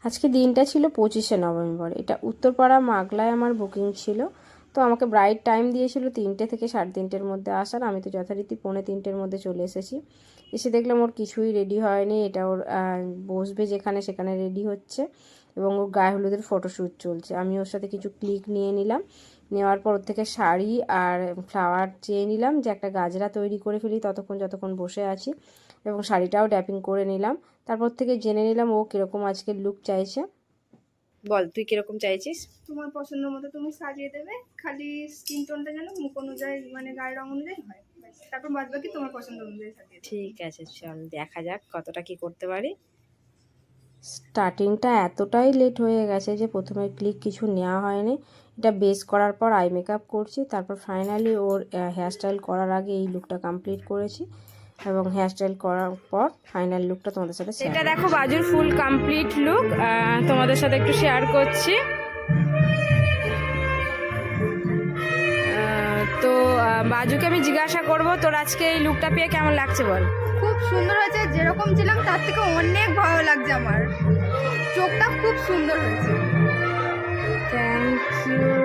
আজকে দিনটা ছিল 25শে নভেম্বর। এটা উত্তরপাড়া মাগলায় আমার বুকিং ছিল। তো আমাকে ব্রাইট টাইম দিয়েছিল 3টে থেকে 3:30-র মধ্যে আসার। আমি তো যথারীতি 2:45-র মধ্যে চলে এসেছি। এসে দেখলাম ওর কিছুই রেডি হয়নি। এটা ওর বসবে যেখানে সেখানে রেডি হচ্ছে এবং ওর গায়ে হলুদের ফটোশ্যুট চলছে। আমি ওর সাথে কিছু ক্লিক নিয়ে নিলাম। নেওয়ার পর ওর থেকে শাড়ি আর ফ্লাওয়ার চেয়ে নিলাম যে একটা গাজরা তৈরি করে ফেলি যতক্ষণ বসে আছি, এবং শাড়িটাও ড্যাপিং করে নিলাম। তারপর থেকে জেনে নিলাম ও কিরকম আজকে লুক চাইছে। বল তুই কিরকম চাইছিস? তোমার পছন্দ মতো তুমি সাজিয়ে দেবে, খালি স্কিন টোনটা যেন মুখ অনুযায়ী মানে গায়ের রং অনুযায়ী হয়, তারপর বাদ বাকি তোমার পছন্দ অনুযায়ী সাজিয়ে দেবে। ঠিক আছে, চল দেখা যাক কতটা কি করতে পারি। স্টার্টিংটা এতটাই লেট হয়ে গেছে যে প্রথমে ক্লিক কিছু নেওয়া হয়নি। এটা বেস করার পর আই মেকআপ করছি, তারপর ফাইনালি ওর হেয়ারস্টাইল করার আগে এই লুকটা কমপ্লিট করেছি এবং হেয়ারস্টাইল করার পর ফাইনাল লুকটা তোমাদের সাথে শেয়ার। এটা দেখো বাজুর ফুল কমপ্লিট লুক, তোমাদের সাথে একটু শেয়ার করছি। তো বাজুকে আমি জিজ্ঞাসা করব তোর আজকে এই লুকটা পেয়ে কেমন লাগছে বল। খুব সুন্দর হয়েছে, যেরকম ছিলাম তার থেকে অনেক ভালো লাগছে আমার। চোখটা খুব সুন্দর হয়েছে। Thank you.